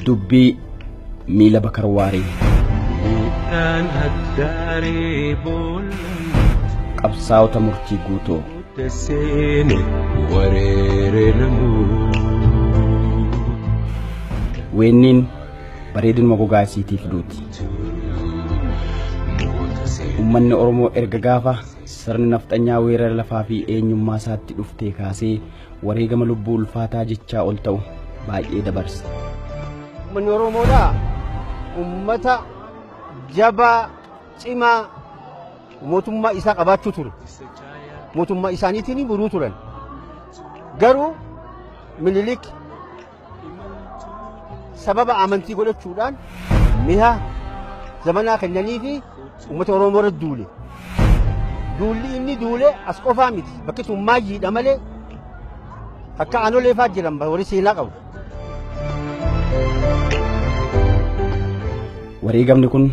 dubbii miila bakarwaarii qabsaa'ota murtii guutoo weenniin bareedinuma gogaa isiitii fiduuti. Uummanni Oromoo erga gaafa sirni nafxanyaa weerara lafaa fi eenyummaa isaatti dhuftee kaasee wareegama lubbuu ulfaataa jechaa ol ta'u baay'ee dabarse. Uummanni Oromoodhaa uummata jabaa cimaa mootummaa isaa qabaachuu ture. Mootummaa isaaniitiin buluu turan. Garuu Minilik sababa amantii godhachuudhaan mi'a zamanaa kennanii fi uummata Oromoo irra duule. Duulli inni duule as qofaa miti. Bakki sun maayyiidha malee akka aanolee fa'aa jiran warri seenaa qabu. Wareegamni kun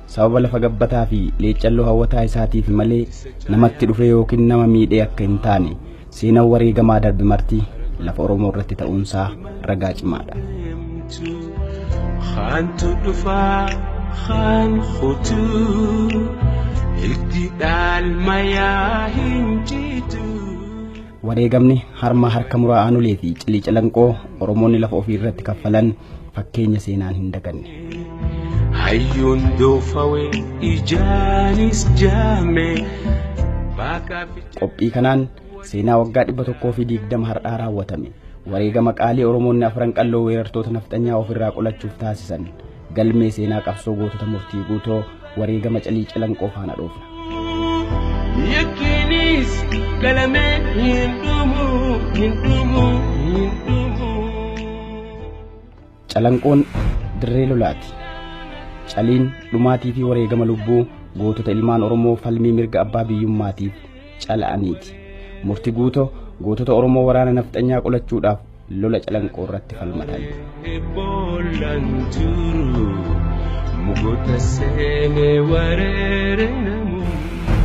sababa lafa gabbataa fi leeccalloo hawwataa isaatiif malee namatti dhufe yookiin nama miidhee akka hin taane seenaan wareegamaa darbe marti lafa Oromoo irratti ta'uunsaa ragaa cimaadha. Khantu dhufaa khan khutuu iltidhaal mayaa hin jitu. Wareegamni harma harka muraa aanolee fi cilii calanqoo Oromoonni lafa ofii irratti kaffalan fakkeenya seenaan hin daganne. Hayyuun doofawe ijaanis jaame. Qophii kanaan seenaa waggaa 120 har'aa raawwatame. Wareegama qaalii Oromoonni afran qalloo weerartoota nafxanyaa ofirraa qolachuuf taasisan galmee seenaa qabsoo gootota murtii guutoo wareegama cilii calanqoo faana dhoofna. Yakinis galamee hin dhumu. Calanqoon dirree lolaati. Caliin dhumaatii fi wareegama lubbuu gootota ilmaan Oromoo falmii mirga abbaa biyyummaatiif cala'aniiti. Murtii guutoo gootota Oromoo waraana nafxanyaa qolachuudhaaf lola calanqoo irratti falmatan.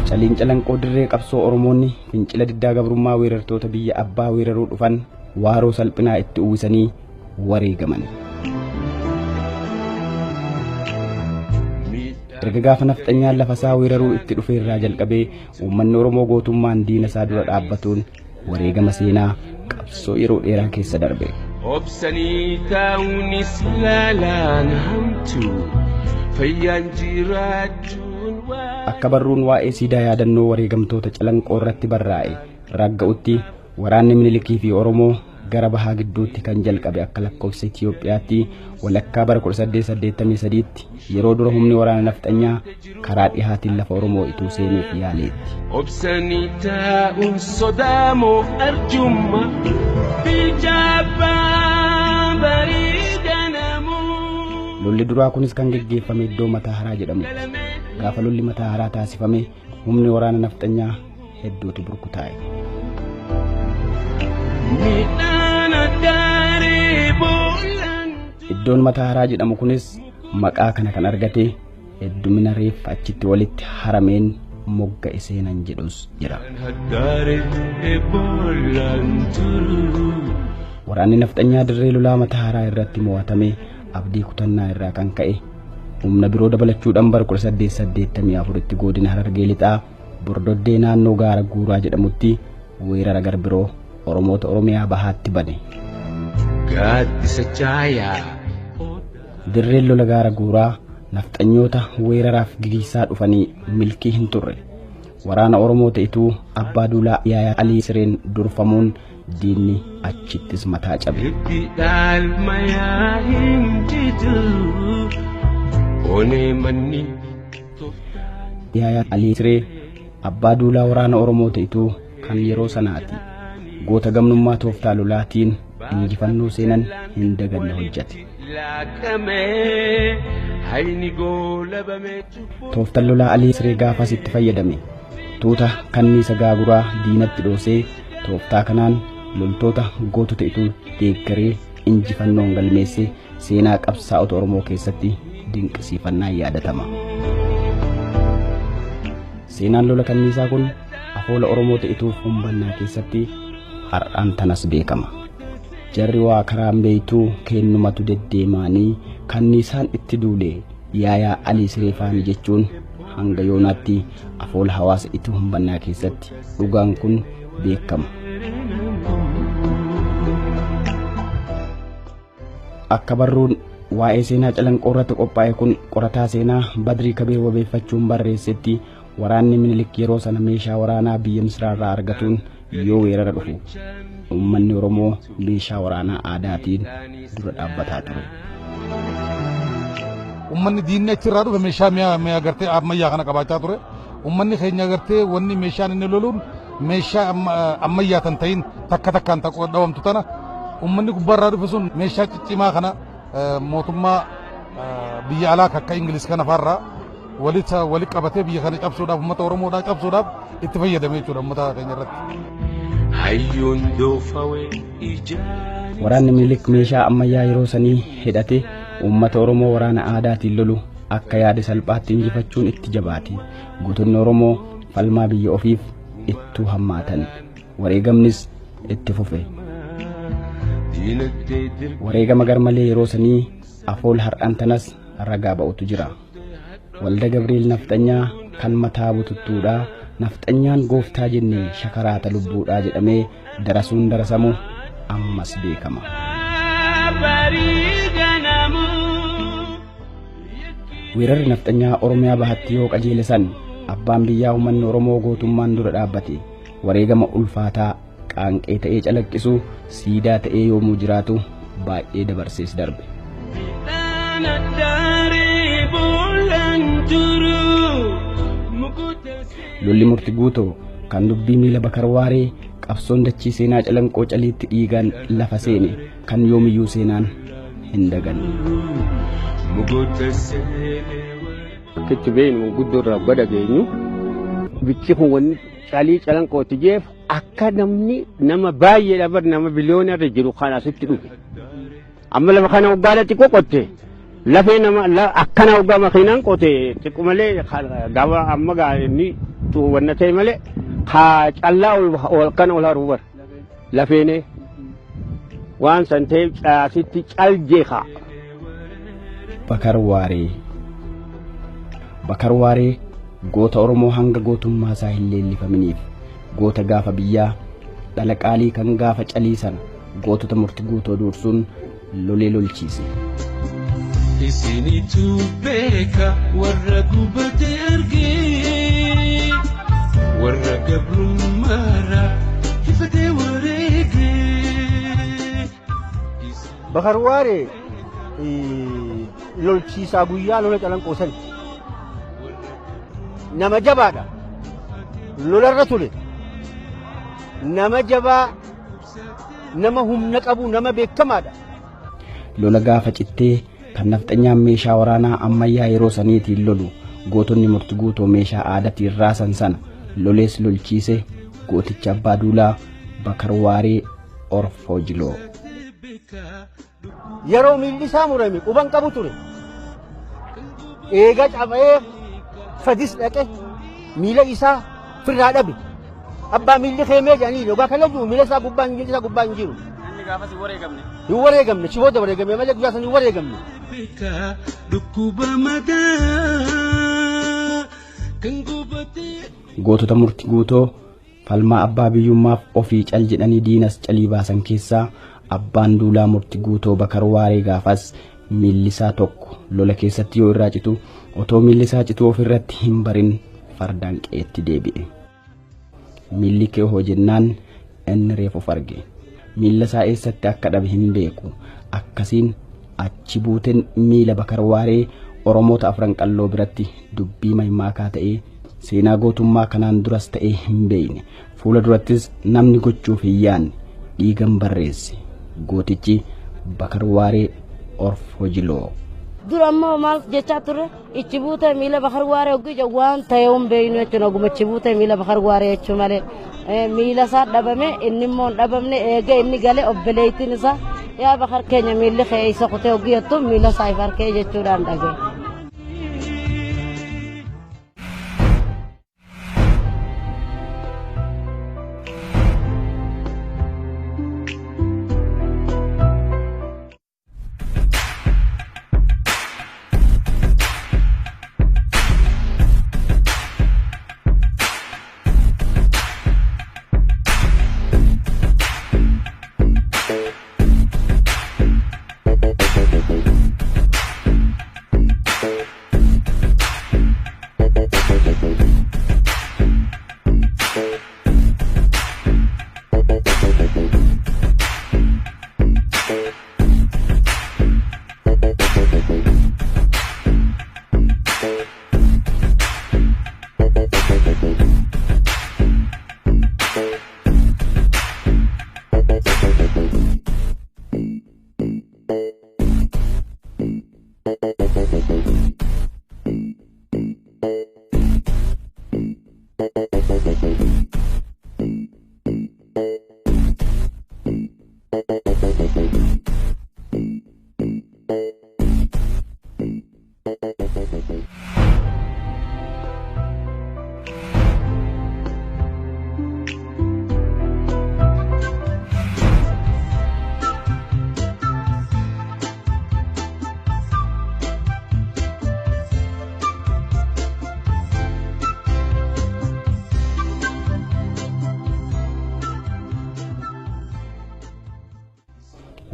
Caliin calanqoo dirree qabsoo Oromoonni fincila diddaa gabrummaa weerartoota biyya abbaa weeraruu dhufan waaroo salphinaa itti uwwisanii wareegaman. Erga gaafa nafxanyaan lafa isaa weeraruu itti dhufe irraa jalqabee uummanni Oromoo gootummaan diina isaa dura dhaabbatuun wareegama seenaa qabsoo yeroo dheeraa keessa darbe. Obsanii taa'uunis laalaan hamtu fayyaan jiraachuun akka barruun waa'ee siidaa yaadannoo wareegamtoota calanqoo irratti barraa'e ragga'utti waraanni Minilikii fi Oromoo gara bahaa gidduutti kan jalqabe akka lakkoofsa Itiyoophiyaatti walakkaa bara 1883tti yeroo dura humni waraana nafxanyaa karaa dhihaatiin lafa Oromoo ituu seenuuf yaaleetti. Obsanii taa'uun sodaamoo arjumma bijaabaa bareedanamu. Lolli duraa kunis kan geggeeffame iddoo Mataa Haraa jedhamu. Gaafa lolli Mataa Haraa taasifame humni waraana nafxanyaa hedduutu burkutaa'e. Iddoon Mataa Haraa jedhamu kunis maqaa kana kan argate heddumina reeffa achitti walitti harameen mogga seenan jedhus jira. Waraanni nafxanyaa dirree lolaa Mataa Haraa irratti mo'atame abdii kutannaa irraa kan ka'e humna biroo dabalachuudhaan bara 1884tti godina Harargee lixaa Bordoddee naannoo gaara Guuraa jedhamutti weerara garbiroo Oromoota Oromiyaa bahaatti bane. Gaaddisa Chaayaa dirreen lola gaara Guuraa nafxanyoota weeraraaf gigisaa dhufanii milkii hin turre. Waraana Oromoo ta'etu Abbaa Duulaa Yaayaa Alii Sireen durfamuun diinni achittis mataa cabe. Yaayaa Alii Siree Abbaa Duulaa waraana Oromoo ta'etu kan yeroo sanaati. Goota gamnummaa tooftaa lolaatiin injifannoo seenan hin daganne hojjete. Tooftaan lolaa Alii Siree gaafas itti fayyadame. Tuuta kanniisa gaaguraa diinatti dhoosee tooftaa kanaan loltoota gootota ituu deeggaree injifannoon galmeesse seenaa qabsaa'ota Oromoo keessatti dinqisiifannaan yaadatama. Seenaan lola kanniisaa kun afoola Oromoo ta'ituuf humbannaa keessatti har'aan tanas beekama. Jarri waa karaan beeytuu kennumatu deddeemaanii kanniisaan itti duule yaayaa Alii Sireefaanii jechuun hanga yoonaatti afoola hawaasa itti humbannaa keessatti dhugaan kun beekama. Akka barruun waa'ee seenaa calanqoo irratti qophaa'e kun qorataa seenaa Badrii Kabee wabeeffachuun barreessetti waraanni Minilik yeroo sana meeshaa waraanaa biyya Misiraarraa argatuun yoo weerara dhufu uummanni Oromoo meeshaa waraanaa aadaatiin dura dhaabbataa ture. Uummanni diinni achirraa dhufe meeshaa mi'a gartee ammayyaa kana qabaachaa ture. Uummanni keenya gartee wanni meeshaan inni loluun meeshaa ammayyaa tan ta'in takka takkaan dhawamtu tana uummanni gubbaarraa dhufe sun meeshaa ciccimaa kana mootummaa biyya alaa akka Ingiliis kana faarraa walitti qabatee biyya kana cabsuudhaaf uummata Oromoodhaa cabsuudhaaf itti fayyadamee jechuudha uummata keenya irratti. Waraanni Minilik meeshaa ammayyaa yeroo sanii hidhate uummata Oromoo waraana aadaatiin lolu akka yaada salphaatti injifachuun itti jabaate. Gootonni Oromoo falmaa biyya ofiif ittuu hammaatan. Wareegamnis itti fufe. Wareegama garmalee yeroo sanii afool har'aan tanas ragaa ba'utu jira. Walda Gabriel Nafxanyaa kan mataa bututtuudhaa Nafxanyaan gooftaa jennee shakaraata lubbuudhaa jedhamee darasuun darasamu ammas beekama. Weerarri Nafxanyaa Oromiyaa bahatti yoo qajeele san abbaan biyyaa uummanni Oromoo gootummaan dura dhaabbate wareegama ulfaataa qaanqee ta'ee calaqqisu siidaa ta'ee yoomuu jiraatu baay'ee dabarsees darbe. Lolli Murtii Guutoo kan dubbii miila Bakar Waaree qabsoon dachii seenaa calanqoo caliitti dhiigaan lafa seene kan yoomiyyuu seenaan hin daganne. Kitti beenu guddoo irraa bada geenyu bichi kun wanni calii calanqootti jeef akka namni nama baay'ee dhabar nama biliyoona irra jiru kan asitti dhufe. Amma lafa kana waggaadhatti qoqotte lafee nama akkana waggaa makiinaan qote xiqqoo malee gaba amma gaa'inni wanna ta'e malee haa callaa ol kana ol haruubar lafeenee waan san ta'e asitti calje haa. Bakar Waaree goota Oromoo hanga gootummaa isaa hin leellifaminiif goota gaafa biyyaa dhala qaalii kan gaafa caliisan gootota Murtii Guutoo dursuun lolee lolchiise. Isinitu beeka warra gubate argee warra gabrummaara ifatee wareegee. Bakar Waaree lolchiisaa guyyaa lola calanqoo san nama jabaadha. Lolarra ture nama jabaa nama humna qabu nama beekamaadha. Lola gaafa cittee kan Nafxanyaan meeshaa waraanaa ammayyaa yeroo saniitiin lolu gootonni Murtii Guutoo meeshaa aadaatiin raasan sana lolees lolchiise gooticha abbaa duulaa Bakar Waaree Orfojiloo. Yeroo miilli isaa murame quban qabu ture. Eega cabee fadis dhaqe miila isaa firraa dhabe. Abbaa miilli keemee jedhanii yogaa kana jiru miila isaa gubbaan miilli isaa gubbaan jiru. Inni gaafas hin wareegamne. Hin wareegamne shibooda wareegame malee guyyaa san hin wareegamne. Gootota Murtii Guutoo falmaa abbaa biyyummaaf ofii cal jedhanii diinas calii baasan keessaa abbaan duulaa Murtii Guutoo Bakar Waaree gaafas miillisaa tokko lola keessatti yoo irraa citu otoo miillisaa citu ofirratti hin barin fardaan qeetti deebi'e. Miilli kee hoo jennaan inni reefu farge. Miillasaa eessatti akka dhabe hin beeku. Akkasiin achi buuteen miila Bakar Waaree Oromoota afran qalloo biratti dubbii maymaakaa ta'ee seenaa gootummaa kanaan duras ta'ee hin beekne. Fuula durattis namni gochuuf hin yaanne dhiigan barreesse. Gootichi Bakar Waaree Orfojiloo. Durammoo maal jechaa turre ichi buutee miila Bakar Waaree oggija waan ta'e hin beeknu jechuudha. Oguma ichi buutee miila Bakar Waaree jechuu malee miila isaa dhabame inni immoo hin dhabamne eega inni galee obboleettiin isaa yaa bakar keenya miilli keessa kutee oggiyattu miila saayifarkee jechuudhaan dhagaye.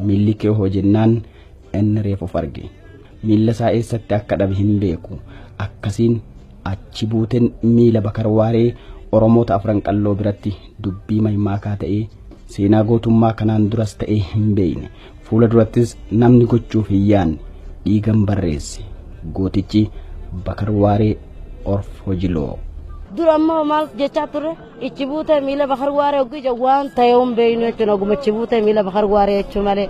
Miilli kee hoo jennaan inni reefu farge miilla isaa eessatti akka dhabe hin beeku akkasiin achi buuteen miila Bakar Waaree Oromoota afran qalloo biratti dubbii maymaakaa ta'ee seenaa gootummaa kanaan duras ta'ee hin beekne fuula durattis namni gochuuf hin yaanne dhiigan barreesse gootichi Bakar Waaree Orfojiloo. Dura ammoo maal jechaa turre ichi buutee miila Bakar Waaree oggija waan ta'eewwan beeynu jechuudha oguma ichi buutee miila Bakar Waaree jechuu malee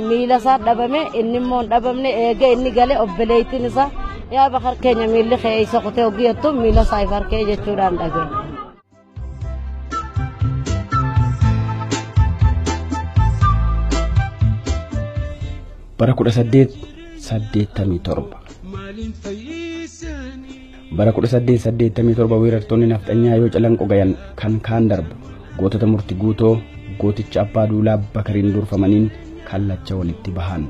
miila isaa dhabame inni immoo hin dhabamne eega inni galee obboleettiin isaa yaa Bakar keenya miilli keessa kutee oggiyattu miila saayifarkee jechuudhaan dhagaye. Bara 1887 bara 1887 weerartoonni nafxanyaa yoo calanqoo gayan kan kaan darbu gootota murtii guutoo gooticha abbaa duulaa Bakariin durfamaniin kallacha walitti bahan.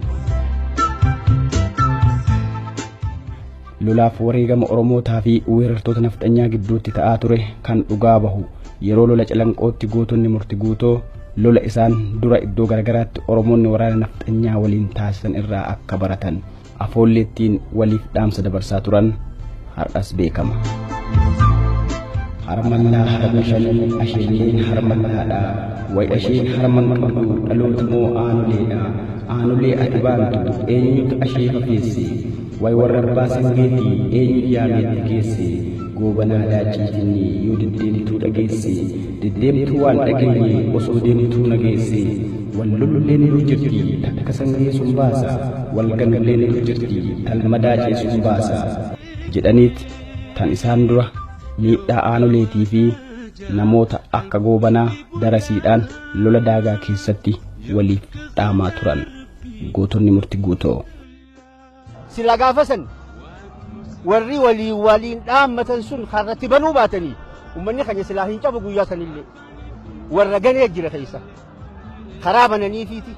Lolaaf wareegama Oromootaa fi weerartoota nafxanyaa gidduutti ta'aa ture kan dhugaa bahu yeroo lola calanqootti gootonni murtii guutoo lola isaan dura iddoo garagaraatti Oromoonni waraana nafxanyaa waliin taasisan irraa akka baratan afoolleettiin waliif dhaamsa dabarsaa turan har'as beekama. Harmannaa harmashanii asheenii harmannaadha way asheen harman qabdu dhaloota moo aanuleedha aanulee ati baantu eenyutu ashee fafeesse way warra baasan geetii eenyu yaameetti geesse goobanaa daaciitinni yoo deddeemtuu dhageesse deddeemtuu waan dhageenye osoo deemtuu nageesse wal lolleen nu jirti takka sangee sun baasa wal gangaleen nu jirti talma daacee sun baasa jedhaniit tan isaan dura miidhaa aanuleetii fi namoota akka goobanaa darasiidhaan lola daagaa keessatti waliif dhaamaa turan gootonni murtii guutoo. Sila gaafasan warri waliin dhaammatan sun karratti banuu baatanii ummanni keenya silaa hin cabu guyyaa sanillee warra ganee jira keessa karaa bananiifiiti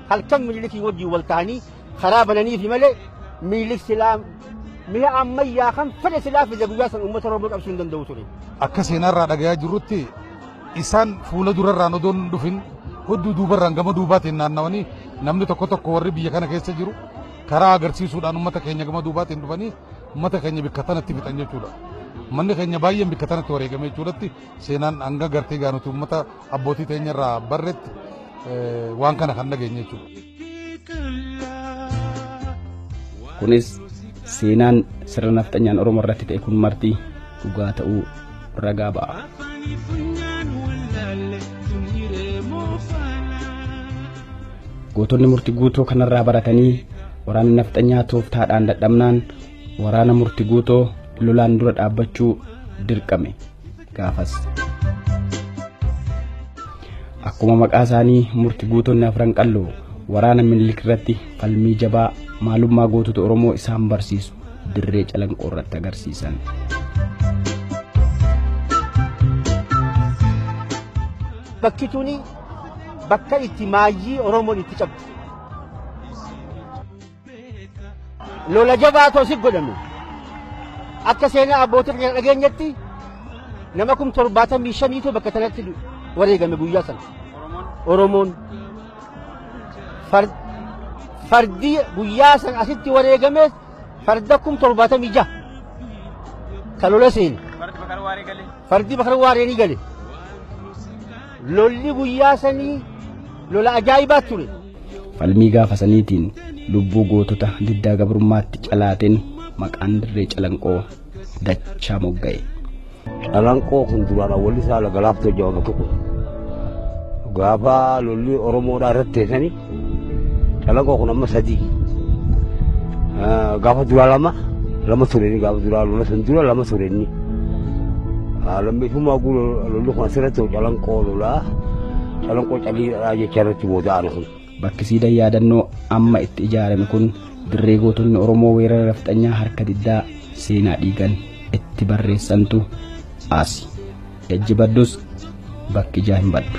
halkan miilikii wajjin wal ta'anii karaa bananiifi malee miilik silaa mi'a ammayyaa kan fedhe silaa fi guyyaa san uummata Oromoo qabsuu hin danda'u ture. Akka seenaarraa dhagayaa jirrutti isaan fuula durarraan odoo hin dhufin hudduu duubarraan gama duubaatiin naannawanii namni tokko warri biyya kana keessa jiru karaa agarsiisuudhaan uummata keenya gama duubaatiin dhufanii uummata keenya bikka tanatti fixan jechuudha. Manni keenya baay'een bikka tanatti wareegame jechuudhatti seenaan hanga gartee gaanuti uummata abbootii teenyarraa barreetti waan kana kan dhageenye jechuudha. Kunis seenaan sirna nafxanyaan Oromoo irratti ta'e kun marti dhugaa ta'uu ragaa ba'a. Gootonni murtii guutoo kanarraa baratanii waraana nafxanyaa tooftaadhaan dadhabnaan waraana murtii guutoo lolaan dura dhaabbachuu dirqame gaafas. Akkuma maqaa isaanii murtii guutonni afran qalloo waraana Minilik irratti falmii jabaa maalummaa gootota Oromoo isaan barsiisu dirree Calanqoo irratti agarsiisan. Bakki tuni bakka itti maayyii Oromoon itti cabdu. Lola jabaa tosi godhame. Akka seenaa abbootii keenya dhageenyatti nama 75,000 bakka tanatti wareegame guyyaa sana. Oromoon fardi guyyaa sana asitti wareegame farda 76,000 kan lola seene. Fardi bakar waaree ni gale. Lolli guyyaa sanii lola ajaa'ibaa ture. Falmii gaafa saniitiin lubbuu gootota diddaa gabrummaatti calaateen maqaan dirree Calanqoo dachaa mogga'e. Calanqoo kun duraadha walli isaa lagalaaftuu jawaba tokko. Gaafa lolli Oromoodhaa irratti teessanii Calanqoo kun amma 3. Gaafa duraa lama tureni gaafa duraa lola san dura lama tureni. Lammeeffummaa lolli kun asirratti Calanqoo lolaa Calanqoo caliidhaa jecha irratti booda'an kun. Bakki siidaa yaadannoo amma itti ijaarame kun dirree gootonni Oromoo weerara rafxanyaa harka diddaa seenaa dhiigan itti barreessantu asi. Ejji baddus bakki ijaa hin baddu.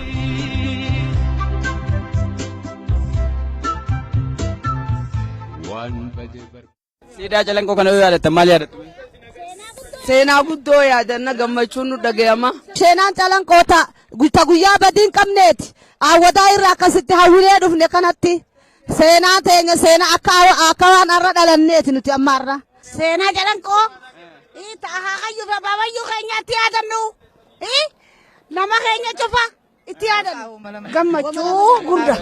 Siidaa Calanqoo kana yoo yaadatta maal yaadattu? Seenaa guddoo yaadanna gammachuun nu dhagayama. Seenaan Calanqoo ta guyyaa badiin qabneeti. Awwadaa irraa akkasitti hawwilee dhufne kanatti seenaa teenya seenaa akka waan arra dhalanneeti nuti ammaarra. Seenaa Calanqoo hayyuu fi babayyuu keenyatti yaadannu nama keenya cufa itti yaadannu gammachuu guddaa.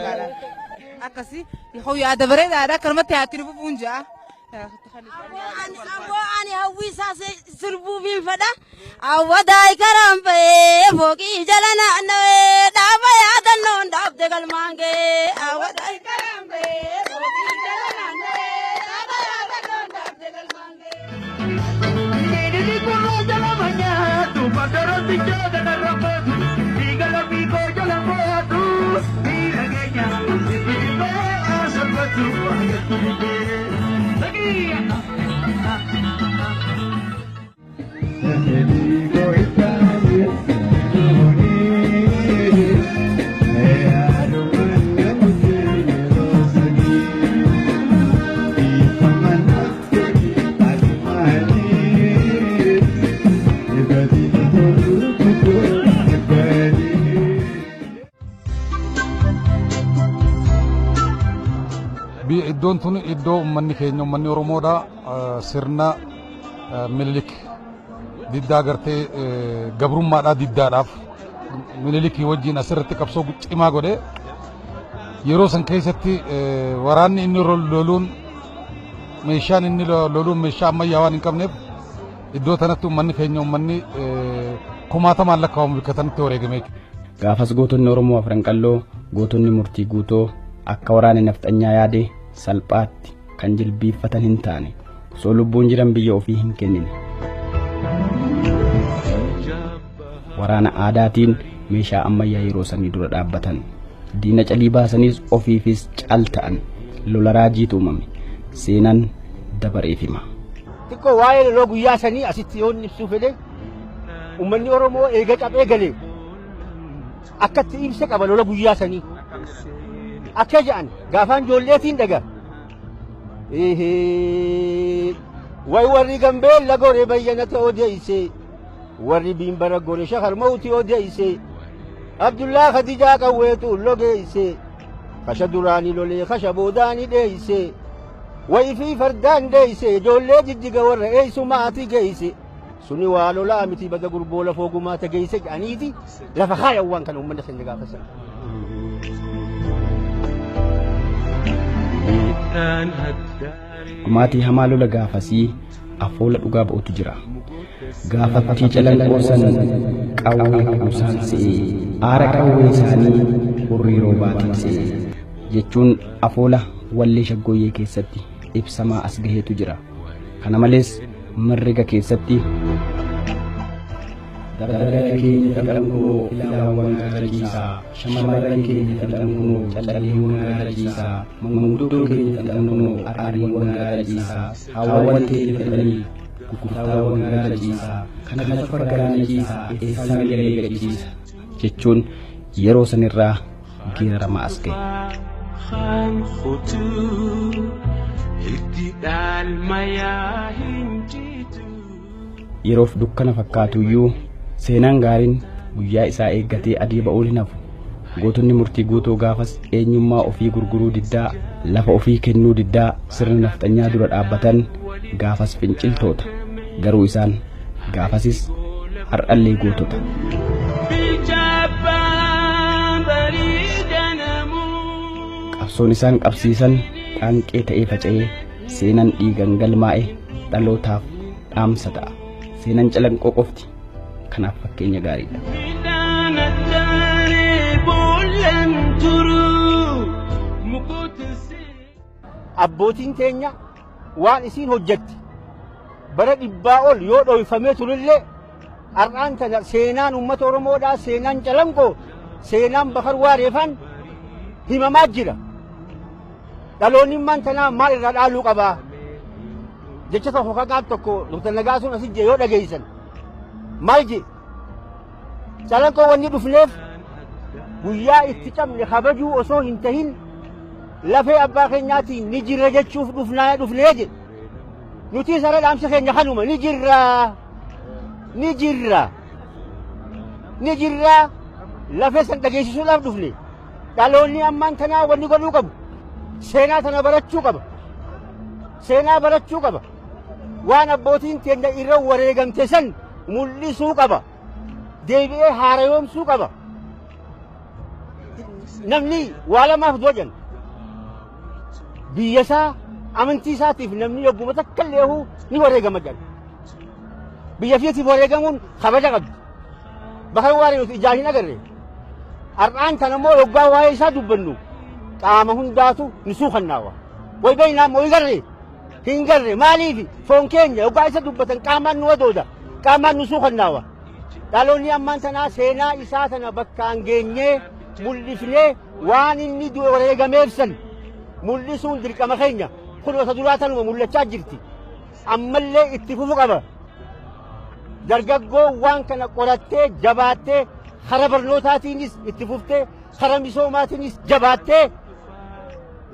Akkasii yoo yaada bareedaadha akkanumatti haati dhufu buunjaa. Ani hawwisaa sirbuu biinfadha. Awwadaa ikaram fa'ee foqii jala naannawee dhaaba yaadannoon dhaabde galmaangee. Awwadaa ikaram fa'ee foqii jala naannawee dhaaba yaadannoon dhaabde galmaangee. Niidii kuroo jala manyaatu bakkarooti jooga narrafatu diigala biikoo jala fo'atu miira keenya sibbiribee asabatu waaqeffamtee. Iddoon tuni iddoo uummanni keenya uummanni Oromoodha sirna Minilik diddaa gartee gabrummaadhaa diddaadhaaf Minilikii wajjin asirratti qabsoo cimaa godhe yeroo san keessatti waraanni inni loluun meeshaan inni loluun meeshaa ammayyaa waan hin qabneef iddoo tanatti uummanni keenya uummanni kumaatamaan lakkaa'amu bakka tanatti wareegame. Gaafas gootonni Oromoo afran qalloo gootonni murtii guutoo akka waraanni nafxanyaa yaade salphaatti kan jilbiiffatan hin taane osoo lubbuun jiran biyya ofii hin kennine. Waraana aadaatiin meeshaa ammayyaa yeroo sanii dura dhaabbatan diina calii baasaniis ofiifis cal ta'an lola raajiitu uumame seenaan dabareef hima. Xiqqoo waa'ee lolaa guyyaa sanii asitti yoo ibsuu fedhe uummanni Oromoo eega cabee galee akkatti ibsa qaba lola guyyaa sanii. Akka jedhan gaafaan ijoolleetiin dhaga. Way warri gambee lagoree bayyanata odeeyse warri biimbara gore shakar mawti odeeyse Abdullah Khadijaa qawweetu logeeyse kasha duraanii lolee kasha boodaanii dheeyse way fi fardaan dheeyse ijoollee jijjiga warra eeysumaati geeyse suni waa lolaa miti baga gurboo lafoo gumaata geeyse jedhaniiti lafa kaayawwan kan uummanni keenya gaafasan. Gumaatii hamaa lola gaafasii afoola dhugaa ba'utu jira. Gaafattii Calanqoo san qawwee kuusaan se'ee aara qawwee isaanii hurrii roobaatiin se'ee jechuun afoola wallee shaggooyyee keessatti ibsamaa as gaheetu jira. Kana malees mirriga keessatti dargaggeessa keenya filamnoo ilaawwan garajiisaa shamarran keenya filamnoo calleewwan garajiisaa manguddoon keenya filamnoo aariiwwan garajiisaa haawwan keenya filanii gurgurtaawwan garajiisaa kana lafa garajiisaa eessaan galee gajiisa jechuun yeroo sanirraa geerarama as ga'e. Yeroof dukkana fakkaatuyyuu seenaan gaariin guyyaa isaa eeggatee adii ba'uu hin hafu. Gootonni murtii guutuu gaafas eenyummaa ofii gurguruu diddaa, lafa ofii kennuu diddaa sirna nafxanyaa dura dhaabbatan gaafas finciltoota. Garuu isaan gaafasis har'allee gootota. Qabsoon isaan qabsiisan dhaanqee ta'ee faca'ee seenan dhiigan galmaa'e dhalootaaf dhaamsa ta'a. Seenan calanqoo qofti kanaaf fakkeenya gaariidha. Abbootiin teenya waan isiin hojjetti bara dhibbaa ol yoo dhoofamee turellee har'aan tana seenaan uummata Oromoodhaa seenaan calanqoo seenaan Bakar Waareefaan himamaa jira. Dhaloonni man tanaa maal irraa dhaaluu qabaa? Jecha tokko kaqaab tokko Dr. Nagaasuun asijjee yoo dhageessan maal je calanqoo wanni dhufneef guyyaa itti cabne kabajuu osoo hin tahin lafee abbaa keenyaatiin ni jirra jechuuf dhufnee je nuti sarara dhaamsa keenya kanuma ni jirra lafee san dhageessisuudhaaf dhufne dhaloonni ammaan tanaa wanni godhuu qabu seenaa tana barachuu qaba. Waan abbootiin teenya irra wareegamte san mul'isuu qaba. Deebi'ee haarayoomsuu qaba. Namni waa lamaaf dojan biyya isaa amantii isaatiif namni yogguma takka illee ni wareegama jedha. Biyya fiitiif wareegamuun kabaja qabdi. Bakar Waaree nuti ijaan hin agarre. Har'aan kana immoo yoggaa waa'ee isaa dubbannu qaama hundaatu ni suukannaawa. Way beeynaa moo hin garre maaliif foon keenya yoggaa isa dubbatan qaamaan nu wadooda qaamaan nu suukannaawa. Dhaloonni ammaan tanaa seenaa isaa tana bakkaan geenyee mul'ifnee waan inni wareegameef san mul'isuun dirqama keenya kun wasa duraa tanuma mul'achaa jirti. Ammallee itti fufu qaba. Dargaggoo waan kana qorattee jabaattee kara barnootaatiinis itti fuftee kara misoomaatiinis jabaattee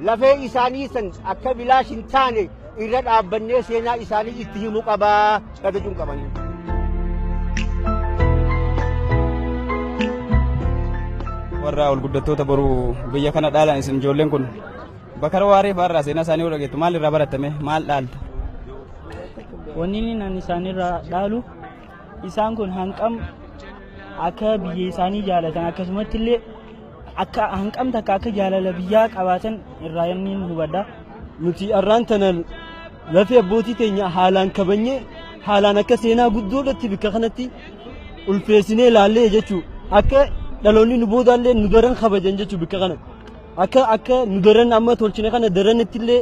lafee isaanii san akka bilaash hin taane irra dhaabbannee seenaa isaanii itti himuu qabaa dhabajuun qabanii. Warra ol guddattoota boruu biyya kana dhaalan isin ijoolleen kun Bakar Waaree fa'aarraa seenaa isaanii yoo dhageettu maal irraa barattame maal dhaalta? Wanni inni isaanirraa dhaalu isaan kun hanqam akka biyya isaanii jaalatan akkasumatti illee akka hanqam takka akka jaalala biyyaa qabaatan irraa inni hubadha. Nuti har'aan tana lafee abbootii teenya haalaan kabanyee haalaan akka seenaa guddoodhatti bikka kanatti ulfeessinee ilaallee jechuudha. Akka dhaloonni nu boodaallee nu daran kabajan jechuudha bikka kanatti. Akka nu daran amma tolchine kana daranitti illee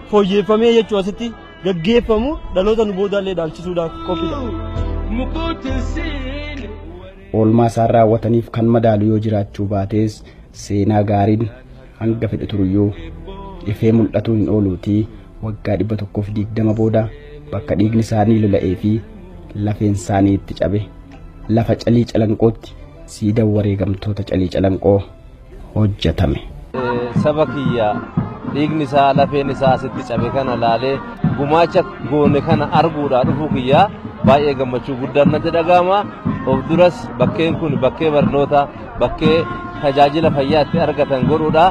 fooyyeffamee jechuudha asitti gaggeeffamu dhaloota nu boodaallee dhaalchisuudhaaf qophiidha. Oolmaa isaan raawwataniif kan madaalu yoo jiraachuu baates seenaa gaariin hanga fedhe turuyyuu ifee mul'atuu hin ooluutii waggaa 120 booda bakka dhiigni isaanii lola'ee fi lafeen isaanii itti cabe lafa calii calanqootti siidaan wareegamtoota calii calanqoo hojjetame. Saba kiyya dhiigni isaa lafeen isaa asitti cabe kana laalee gumaacha goone kana arguudhaa dhufuu kiyyaa baay'ee gammachuu guddaan natti dhaga'ama. Of duras bakkeen kun bakkee barnoota bakkee tajaajila fayyaa itti argatan godhuudha.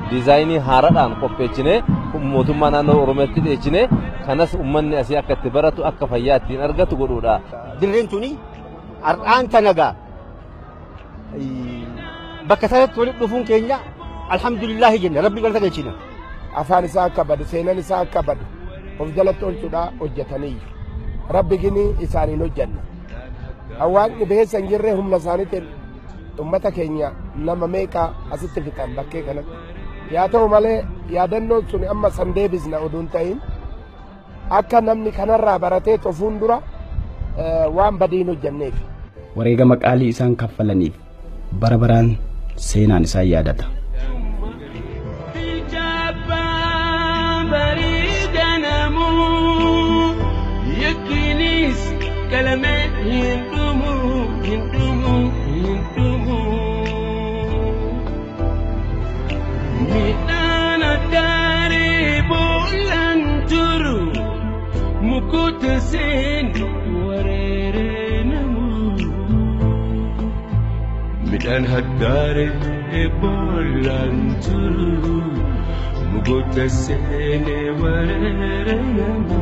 Diizaayinii haaraadhaan qopheessine mootummaa naannoo Oromootti dhiyeessine kanas uummanni asii akka itti baratu akka fayyaa ittiin argatu godhuudha. Dirreen tuni har'aan tanagaa bakka sanatti walitti dhufuun keenya alhamdulillah jenna rabbi galata galchina. Afaan isaa akka badu seenaan isaa akka badu of jalatti oolchuudhaa hojjetanii rabbi gini isaaniin hojjenna. Hawaasni beessa hin jirre humna isaaniitiin ummata keenya nama meeqa asitti fixan bakkee kanatti. Yaa ta'u malee yaadannoon sun amma san deebisna oduun ta'in akka namni kanarraa baratee tofuun dura waan badiin hojjenneef wareegama qaalii isaan kaffalaniif bara baraan seenaan isaan yaadata. Midhaan haddaare eeboolaan turu mugoota seenee wareere namu.